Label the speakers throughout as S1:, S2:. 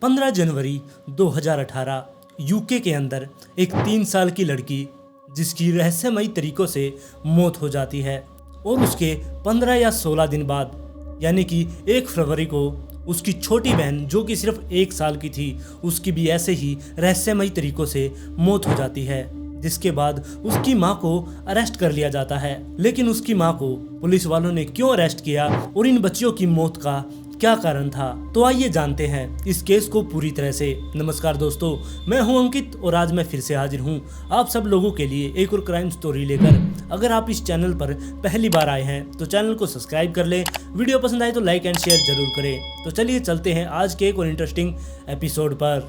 S1: 15 जनवरी 2018 UK के अंदर एक 3 साल की लड़की जिसकी रहस्यमयी तरीकों से मौत हो जाती है और उसके 15 या 16 दिन बाद यानी कि 1 फरवरी को उसकी छोटी बहन जो कि सिर्फ 1 साल की थी उसकी भी ऐसे ही रहस्यमयी तरीकों से मौत हो जाती है, जिसके बाद उसकी मां को अरेस्ट कर लिया जाता है। लेकिन उसकी मां को पुलिस वालों ने क्यों अरेस्ट किया और इन बच्चियों की मौत का क्या कारण था, तो आइए जानते हैं इस केस को पूरी तरह से। नमस्कार दोस्तों, मैं हूं अंकित और आज मैं फिर से हाजिर हूं आप सब लोगों के लिए एक और क्राइम स्टोरी लेकर। अगर आप इस चैनल पर पहली बार आए हैं तो चैनल को सब्सक्राइब कर लें, वीडियो पसंद आए तो लाइक एंड शेयर जरूर करें। तो चलिए चलते हैं आज के एक और इंटरेस्टिंग एपिसोड पर।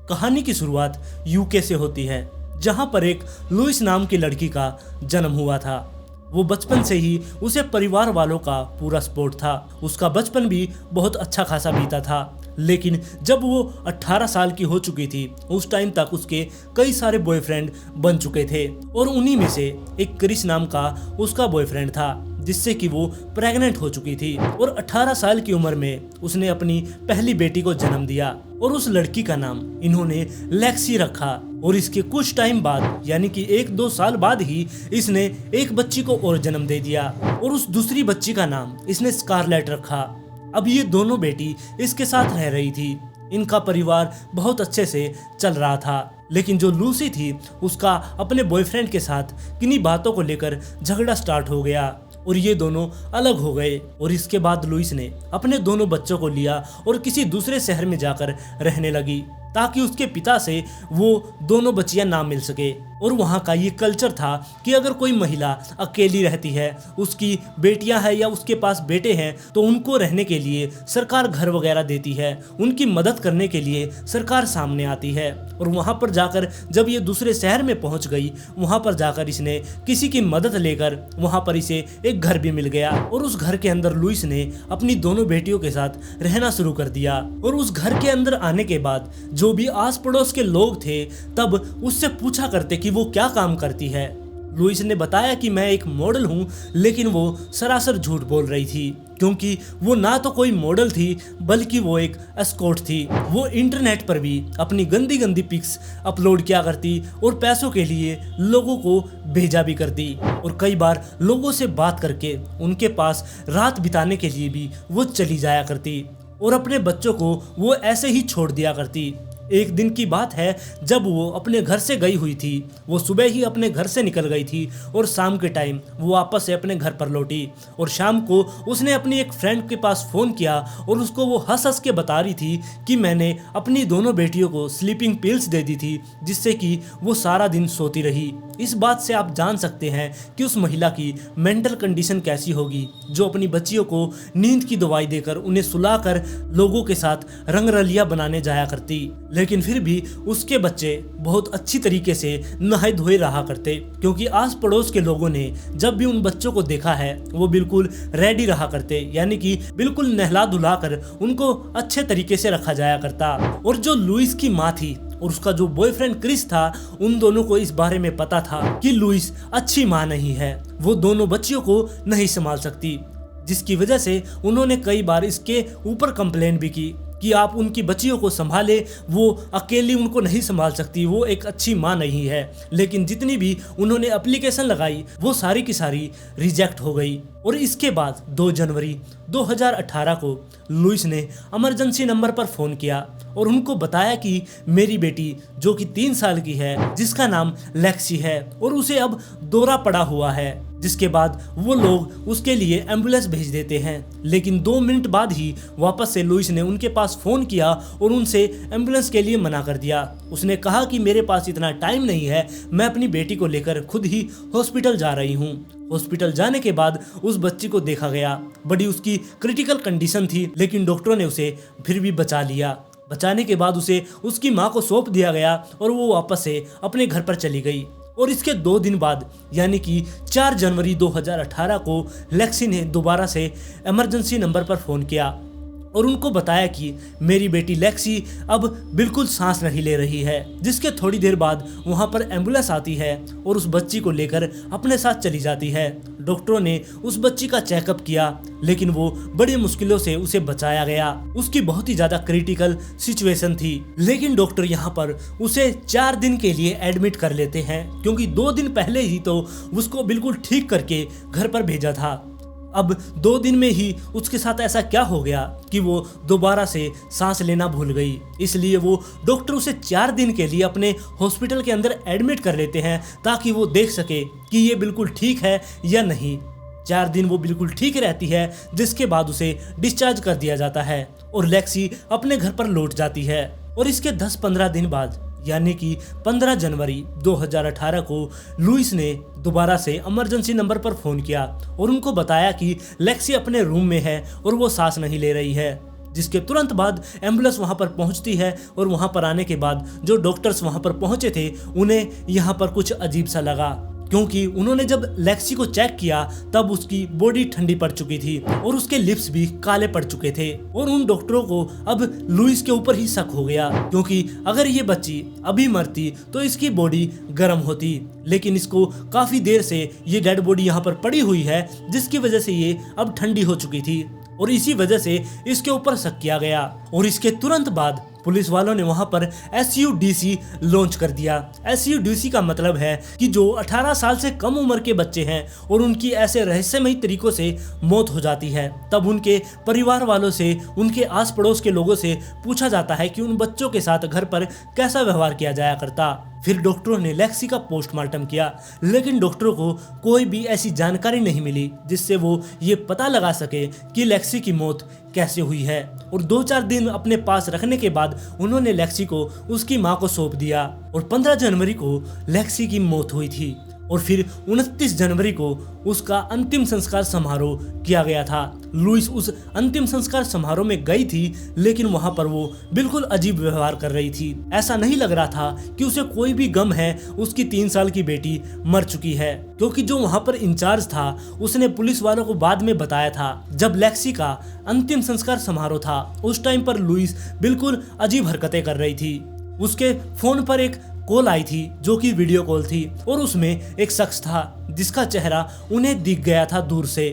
S1: कहानी की शुरुआत यूके से होती है, जहां पर एक लुइस नाम की लड़की का जन्म हुआ था। वो बचपन से ही उसे परिवार वालों का पूरा सपोर्ट था। उसका बचपन भी बहुत अच्छा खासा बीता था, लेकिन जब वो 18 साल की हो चुकी थी उस टाइम तक उसके कई सारे बॉयफ्रेंड बन चुके थे और उन्हीं में से एक क्रिस नाम का उसका बॉयफ्रेंड था, जिससे कि वो प्रेग्नेंट हो चुकी थी और 18 साल की उम्र में उसने अपनी पहली बेटी को जन्म दिया और उस लड़की का नाम इन्होंने लेक्सी रखा। और इसके कुछ टाइम बाद यानी कि 1-2 साल बाद ही इसने एक बच्ची को और जन्म दे दिया और उस दूसरी बच्ची का नाम इसने स्कारलेट रखा। अब ये दोनों बेटी इसके साथ रह रही थी। इनका परिवार बहुत अच्छे से चल रहा था, लेकिन जो लूसी थी उसका अपने बॉयफ्रेंड के साथ किन्हीं बातों को लेकर झगड़ा स्टार्ट हो गया और ये दोनों अलग हो गए। और इसके बाद लुइस ने अपने दोनों बच्चों को लिया और किसी दूसरे शहर में जाकर रहने लगी ताकि उसके पिता से वो दोनों बच्चियां ना मिल सके। और वहाँ का ये कल्चर था कि अगर कोई महिला अकेली रहती है, उसकी बेटियां हैं या उसके पास बेटे हैं, तो उनको रहने के लिए सरकार घर वगैरह देती है, उनकी मदद करने के लिए सरकार सामने आती है। और वहाँ पर जाकर जब ये दूसरे शहर में पहुँच गई, वहाँ पर जाकर इसने किसी की मदद लेकर वहाँ पर इसे एक घर भी मिल गया और उस घर के अंदर लुइस ने अपनी दोनों बेटियों के साथ रहना शुरू कर दिया। और उस घर के अंदर आने के बाद जो भी आस पड़ोस के लोग थे तब उससे पूछा करते कि वो क्या काम करती है। लुइस ने बताया कि मैं एक मॉडल हूँ, लेकिन वो सरासर झूठ बोल रही थी, क्योंकि वो ना तो कोई मॉडल थी बल्कि वो एक एस्कॉर्ट थी। वो इंटरनेट पर भी अपनी गंदी गंदी पिक्स अपलोड किया करती और पैसों के लिए लोगों को भेजा भी करती और कई बार लोगों से बात करके उनके पास रात बिताने के लिए भी वो चली जाया करती और अपने बच्चों को वो ऐसे ही छोड़ दिया करती। एक दिन की बात है जब वो अपने घर से गई हुई थी। वो सुबह ही अपने घर से निकल गई थी और शाम के टाइम वो वापस से अपने घर पर लौटी और शाम को उसने अपनी एक फ्रेंड के पास फ़ोन किया और उसको वो हंस हंस के बता रही थी कि मैंने अपनी दोनों बेटियों को स्लीपिंग पिल्स दे दी थी, जिससे कि वो सारा दिन सोती रही। इस बात से आप जान सकते हैं कि उस महिला की मेंटल कंडीशन कैसी होगी, जो अपनी बच्चियों को नींद की दवाई देकर उन्हें सुलाकर लोगों के साथ रंगरलिया बनाने जाया करती। लेकिन फिर भी उसके बच्चे बहुत अच्छी तरीके से नहाए धोए रहा करते, क्योंकि आस पड़ोस के लोगों ने जब भी उन बच्चों को देखा है वो बिल्कुल रेडी रहा करते, यानी कि बिल्कुल नहला धुला कर उनको अच्छे तरीके से रखा जाया करता। और जो लुइस की माँ थी और उसका जो बॉयफ्रेंड क्रिस था, उन दोनों को इस बारे में पता था कि लुइस अच्छी माँ नहीं है, वो दोनों बच्चियों को नहीं संभाल सकती, जिसकी वजह से उन्होंने कई बार इसके ऊपर कंप्लेन भी की कि आप उनकी बच्चियों को संभाले, वो अकेली उनको नहीं संभाल सकती, वो एक अच्छी माँ नहीं है। लेकिन जितनी भी उन्होंने एप्लीकेशन लगाई वो सारी की सारी रिजेक्ट हो गई। और इसके बाद 2 जनवरी 2018 को लुइस ने इमरजेंसी नंबर पर फ़ोन किया और उनको बताया कि मेरी बेटी जो कि 3 साल की है, जिसका नाम लेक्सी है, और उसे अब दौरा पड़ा हुआ है। जिसके बाद वो लोग उसके लिए एम्बुलेंस भेज देते हैं। लेकिन 2 मिनट बाद ही वापस से लुइस ने उनके पास फ़ोन किया और उनसे एम्बुलेंस के लिए मना कर दिया। उसने कहा कि मेरे पास इतना टाइम नहीं है, मैं अपनी बेटी को लेकर खुद ही हॉस्पिटल जा रही हूँ। हॉस्पिटल जाने के बाद उस बच्ची को देखा गया, बड़ी उसकी क्रिटिकल कंडीशन थी, लेकिन डॉक्टरों ने उसे फिर भी बचा लिया। बचाने के बाद उसे उसकी माँ को सौंप दिया गया और वो वापस से अपने घर पर चली गई। और इसके 2 दिन बाद यानी कि 4 जनवरी 2018 को लेक्सी ने दोबारा से इमरजेंसी नंबर पर फ़ोन किया और उनको बताया कि मेरी बेटी लेक्सी अब बिल्कुल सांस नहीं ले रही है। जिसके थोड़ी देर बाद वहां पर एम्बुलेंस आती है और उस बच्ची को लेकर अपने साथ चली जाती है। डॉक्टरों ने उस बच्ची का चेकअप किया, लेकिन वो बड़ी मुश्किलों से उसे बचाया गया। उसकी बहुत ही ज्यादा क्रिटिकल सिचुएशन थी, लेकिन डॉक्टर यहाँ पर उसे 4 दिन के लिए एडमिट कर लेते हैं, क्योंकि 2 दिन पहले ही तो उसको बिल्कुल ठीक करके घर पर भेजा था। अब 2 दिन में ही उसके साथ ऐसा क्या हो गया कि वो दोबारा से सांस लेना भूल गई। इसलिए वो डॉक्टर उसे 4 दिन के लिए अपने हॉस्पिटल के अंदर एडमिट कर लेते हैं, ताकि वो देख सके कि ये बिल्कुल ठीक है या नहीं। 4 दिन वो बिल्कुल ठीक रहती है, जिसके बाद उसे डिस्चार्ज कर दिया जाता है और लेक्सी अपने घर पर लौट जाती है। और इसके 10-15 दिन बाद, यानी कि 15 जनवरी 2018 को लुइस ने दोबारा से इमरजेंसी नंबर पर फ़ोन किया और उनको बताया कि लेक्सी अपने रूम में है और वो सांस नहीं ले रही है। जिसके तुरंत बाद एम्बुलेंस वहां पर पहुंचती है और वहां पर आने के बाद जो डॉक्टर्स वहां पर पहुंचे थे, उन्हें यहां पर कुछ अजीब सा लगा, क्योंकि उन्होंने जब लेक्सी को चेक किया तब उसकी बॉडी ठंडी पड़ चुकी थी और उसके लिप्स भी काले पड़ चुके थे। और उन डॉक्टरों को अब लुइस के ऊपर ही शक हो गया, क्योंकि अगर ये बच्ची अभी मरती तो इसकी बॉडी गर्म होती, लेकिन इसको काफी देर से ये डेड बॉडी यहाँ पर पड़ी हुई है, जिसकी वजह से ये अब ठंडी हो चुकी थी और इसी वजह से इसके ऊपर शक किया गया। और इसके तुरंत बाद पुलिस वालों ने वहां पर SUDC लॉन्च कर दिया। SUDC का मतलब है कि जो 18 साल से कम उम्र के बच्चे हैं और उनकी ऐसे रहस्यमयी तरीकों से मौत हो जाती है, तब उनके परिवार वालों से, उनके आस पड़ोस के लोगों से पूछा जाता है कि उन बच्चों के साथ घर पर कैसा व्यवहार किया जाया करता। फिर डॉक्टरों ने लेक्सी का पोस्टमार्टम किया, लेकिन डॉक्टरों को कोई भी ऐसी जानकारी नहीं मिली जिससे वो ये पता लगा सके कि लेक्सी की मौत कैसे हुई है। और 2-4 दिन अपने पास रखने के बाद उन्होंने लेक्सी को उसकी मां को सौंप दिया और 15 जनवरी को लेक्सी की मौत हुई थी। और फिर 29 जनवरी को उसका अंतिम संस्कार समारोह किया गया था। लुइस उस अंतिम संस्कार समारोह में गई थी, लेकिन वहां पर वो बिल्कुल अजीब व्यवहार कर रही थी। ऐसा नहीं लग रहा था कि उसे कोई भी गम है उसकी 3 साल की बेटी मर चुकी है, क्योंकि जो वहां पर इंचार्ज था उसने पुलिस वालों को बाद में बताया था जब लेक्सी का अंतिम संस्कार समारोह था, उस टाइम पर लुइस बिल्कुल अजीब हरकतें कर रही थी। उसके फोन पर एक कॉल आई थी जो कि वीडियो कॉल थी और उसमें एक शख्स था जिसका चेहरा उन्हें दिख गया था दूर से,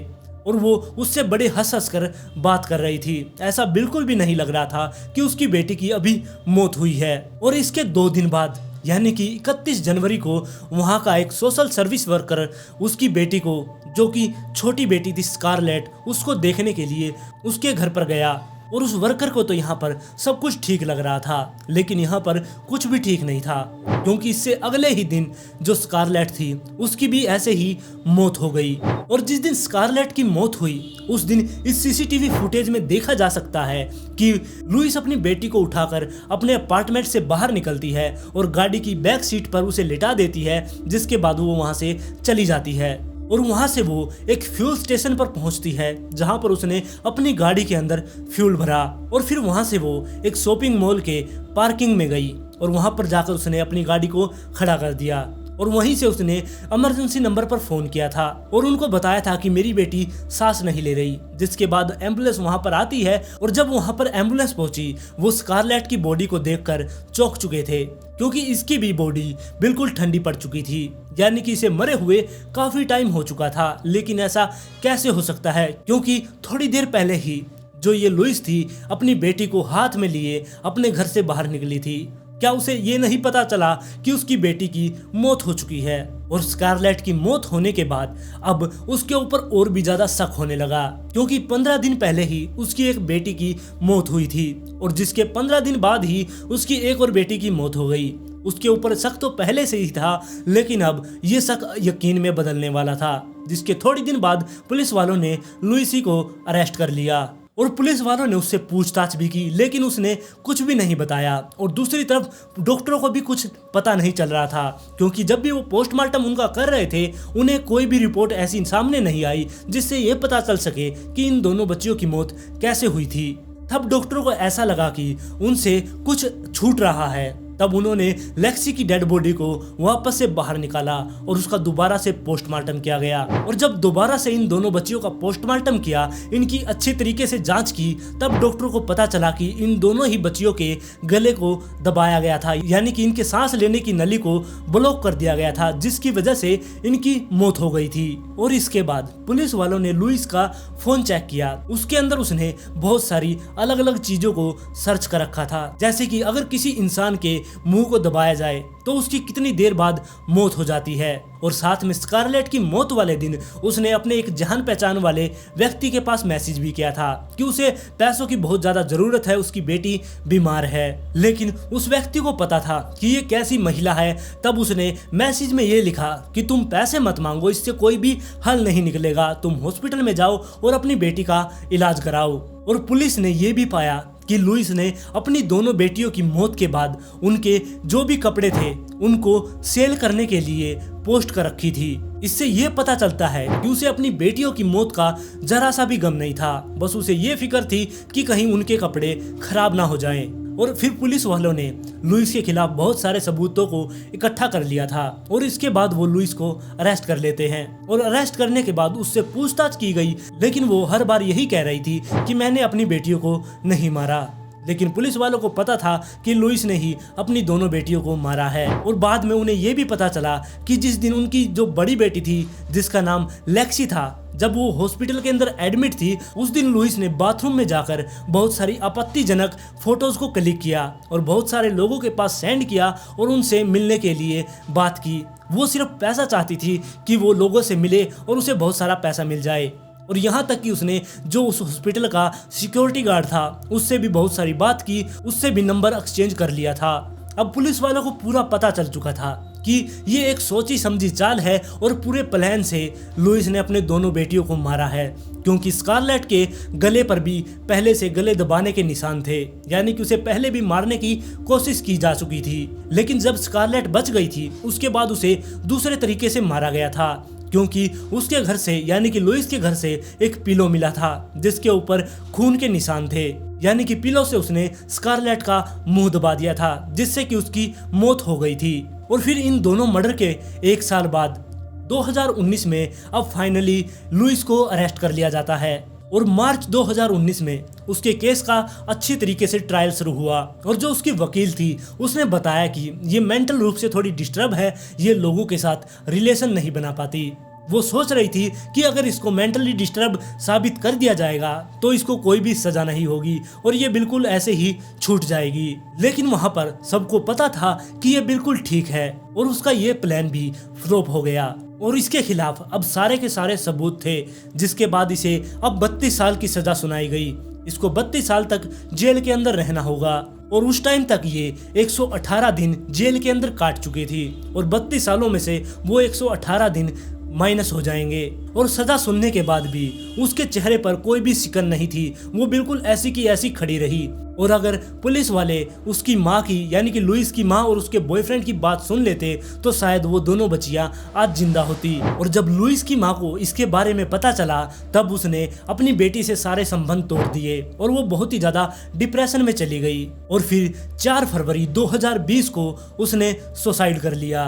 S1: और वो उससे बड़े हंस कर बात कर रही थी। ऐसा बिल्कुल भी नहीं लग रहा था कि उसकी बेटी की अभी मौत हुई है। और इसके 2 दिन बाद, यानी कि 31 जनवरी को वहाँ का एक सोशल सर्विस वर्कर उसकी बेटी को, जो कि छोटी बेटी थी स्कारलेट, उसको देखने के लिए उसके घर पर गया। और उस वर्कर को तो यहाँ पर सब कुछ ठीक लग रहा था, लेकिन यहाँ पर कुछ भी ठीक नहीं था, क्योंकि इससे अगले ही दिन जो स्कारलेट थी उसकी भी ऐसे ही मौत हो गई। और जिस दिन स्कारलेट की मौत हुई उस दिन इस CCTV फुटेज में देखा जा सकता है कि लुइस अपनी बेटी को उठाकर अपने अपार्टमेंट से बाहर निकलती है और गाड़ी की बैक सीट पर उसे लिटा देती है, जिसके बाद वो वहाँ से चली जाती है। और वहां से वो एक फ्यूल स्टेशन पर पहुंचती है, जहां पर उसने अपनी गाड़ी के अंदर फ्यूल भरा। और फिर वहां से वो एक शॉपिंग मॉल के पार्किंग में गई और वहां पर जाकर उसने अपनी गाड़ी को खड़ा कर दिया और वहीं से उसने इमरजेंसी नंबर पर फोन किया था और उनको बताया था कि मेरी बेटी सांस नहीं ले रही। जिसके बाद एम्बुलेंस वहां पर आती है और जब वहां पर एम्बुलेंस पहुंची, वो स्कारलेट की बॉडी को देखकर चौंक चुके थे, क्योंकि इसकी भी बॉडी बिल्कुल ठंडी पड़ चुकी थी, यानी कि इसे मरे हुए काफी टाइम हो चुका था। लेकिन ऐसा कैसे हो सकता है, क्योंकि थोड़ी देर पहले ही जो ये लुइस थी अपनी बेटी को हाथ में लिए अपने घर से बाहर निकली थी। क्या उसे ये नहीं पता चला कि उसकी बेटी की मौत हो चुकी है? और स्कारलेट की मौत होने के बाद अब उसके ऊपर और भी ज्यादा शक होने लगा, क्योंकि 15 दिन पहले ही उसकी एक बेटी की मौत हुई थी और जिसके 15 दिन बाद ही उसकी एक और बेटी की मौत हो गई। उसके ऊपर शक तो पहले से ही था, लेकिन अब ये शक यकीन में बदलने वाला था। जिसके थोड़ी दिन बाद पुलिस वालों ने लुइसी को अरेस्ट कर लिया और पुलिस वालों ने उससे पूछताछ भी की, लेकिन उसने कुछ भी नहीं बताया। और दूसरी तरफ डॉक्टरों को भी कुछ पता नहीं चल रहा था, क्योंकि जब भी वो पोस्टमार्टम उनका कर रहे थे उन्हें कोई भी रिपोर्ट ऐसी सामने नहीं आई जिससे ये पता चल सके कि इन दोनों बच्चियों की मौत कैसे हुई थी। तब डॉक्टरों को ऐसा लगा कि उनसे कुछ छूट रहा है, तब उन्होंने लेक्सी की डेड बॉडी को वापस से बाहर निकाला और उसका दोबारा से पोस्टमार्टम किया गया। और जब दोबारा से इन दोनों बच्चियों का पोस्टमार्टम किया, इनकी अच्छी तरीके से जांच की, तब डॉक्टरों को पता चला कि इन दोनों ही बच्चियों के गले को दबाया गया था, यानी कि इनके सांस लेने की नली को ब्लॉक कर दिया गया था, जिसकी वजह से इनकी मौत हो गई थी। और इसके बाद पुलिस वालों ने लुइस का फोन चेक किया। उसके अंदर उसने बहुत सारी अलग अलग चीजों को सर्च कर रखा था, जैसे कि अगर किसी इंसान के मुंह को दबाया जाए तो उसकी कितनी देर बाद मौत हो जाती है। और साथ में स्कारलेट की मौत वाले दिन उसने अपने एक जान पहचान वाले व्यक्ति के पास मैसेज भी किया था कि उसे पैसों की बहुत ज्यादा जरूरत है, उसकी बेटी बीमार है। लेकिन उस व्यक्ति को पता था कि ये कैसी महिला है, तब उसने मैसेज में ये लिखा कि तुम पैसे मत मांगो, इससे कोई भी हल नहीं निकलेगा, तुम हॉस्पिटल में जाओ और अपनी बेटी का इलाज कराओ। और पुलिस ने ये भी पाया कि लुइस ने अपनी दोनों बेटियों की मौत के बाद उनके जो भी कपड़े थे उनको सेल करने के लिए पोस्ट कर रखी थी। इससे ये पता चलता है कि उसे अपनी बेटियों की मौत का जरा सा भी गम नहीं था, बस उसे ये फिक्र थी कि कहीं उनके कपड़े खराब ना हो जाएं। और फिर पुलिस वालों ने लुइस के खिलाफ बहुत सारे सबूतों को इकट्ठा कर लिया था और इसके बाद वो लुइस को अरेस्ट कर लेते हैं। और अरेस्ट करने के बाद उससे पूछताछ की गई, लेकिन वो हर बार यही कह रही थी कि मैंने अपनी बेटियों को नहीं मारा। लेकिन पुलिस वालों को पता था कि लुइस ने ही अपनी दोनों बेटियों को मारा है। और बाद में उन्हें यह भी पता चला कि जिस दिन उनकी जो बड़ी बेटी थी जिसका नाम लेक्सी था, जब वो हॉस्पिटल के अंदर एडमिट थी, उस दिन लुइस ने बाथरूम में जाकर बहुत सारी आपत्तिजनक फोटोज को क्लिक किया और बहुत सारे लोगों के पास सेंड किया और उनसे मिलने के लिए बात की। वो सिर्फ पैसा चाहती थी कि वो लोगों से मिले और उसे बहुत सारा पैसा मिल जाए। और यहाँ तक कि उसने जो उस हॉस्पिटल का सिक्योरिटी गार्ड था उससे भी बहुत सारी बात की, उससे भी नंबर एक्सचेंज कर लिया था। अब पुलिस वालों को पूरा पता चल चुका था कि ये एक सोची समझी चाल है और पूरे प्लान से लुइस ने अपने दोनों बेटियों को मारा है, क्योंकि स्कारलेट के गले पर भी पहले से गले दबाने के निशान थे, यानी कि उसे पहले भी मारने की कोशिश की जा चुकी थी। लेकिन जब स्कारलेट बच गई थी उसके बाद उसे दूसरे तरीके से मारा गया था, क्योंकि उसके घर से यानी कि लुइस के घर से एक पिलो मिला था जिसके ऊपर खून के निशान थे, यानी कि पिलो से उसने स्कारलेट का मुंह दबा दिया था जिससे कि उसकी मौत हो गई थी। और फिर इन दोनों मर्डर के एक साल बाद 2019 में अब फाइनली लुइस को अरेस्ट कर लिया जाता है और मार्च 2019 में उसके केस का अच्छी तरीके से ट्रायल शुरू हुआ। और जो उसकी वकील थी उसने बताया कि ये मेंटल रूप से थोड़ी डिस्टर्ब है, ये लोगों के साथ रिलेशन नहीं बना पाती। वो सोच रही थी कि अगर इसको मेंटली डिस्टर्ब साबित कर दिया जाएगा तो इसको कोई भी सजा नहीं होगी और ये बिल्कुल ऐसे ही छूट जाएगी। लेकिन वहां पर सबको पता था कि ये बिल्कुल ठीक है और उसका ये प्लान भी फ्लॉप हो गया और इसके खिलाफ अब सारे के सारे सबूत थे, जिसके बाद इसे अब 32 साल की सजा सुनाई गई। इसको 32 साल तक जेल के अंदर रहना होगा और उस टाइम तक ये 118 दिन जेल के अंदर काट चुकी थी और 32 सालों में से वो 118 दिन माइनस हो जाएंगे। और सजा सुनने के बाद भी उसके चेहरे पर कोई भी सिकन नहीं थी, वो बिल्कुल ऐसी की ऐसी खड़ी रही। और अगर पुलिस वाले उसकी माँ की यानी कि लुइस की माँ और उसके बॉयफ्रेंड की बात सुन लेते तो शायद वो दोनों बच्चियां आज जिंदा होती। और जब लुइस की माँ को इसके बारे में पता चला तब उसने अपनी बेटी से सारे संबंध तोड़ दिए और वो बहुत ही ज्यादा डिप्रेशन में चली गई। और फिर 4 फरवरी 2020 को उसने सुसाइड कर लिया।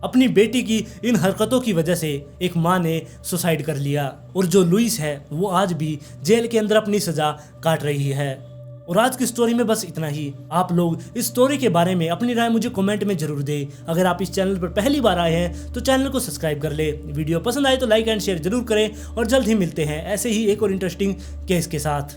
S1: अपनी बेटी की इन हरकतों की वजह से एक माँ ने सुसाइड कर लिया और जो लुइस है वो आज भी जेल के अंदर अपनी सजा काट रही है। और आज की स्टोरी में बस इतना ही। आप लोग इस स्टोरी के बारे में अपनी राय मुझे कमेंट में जरूर दें। अगर आप इस चैनल पर पहली बार आए हैं तो चैनल को सब्सक्राइब कर ले। वीडियो पसंद आए तो लाइक एंड शेयर जरूर करें और जल्द ही मिलते हैं ऐसे ही एक और इंटरेस्टिंग केस के साथ।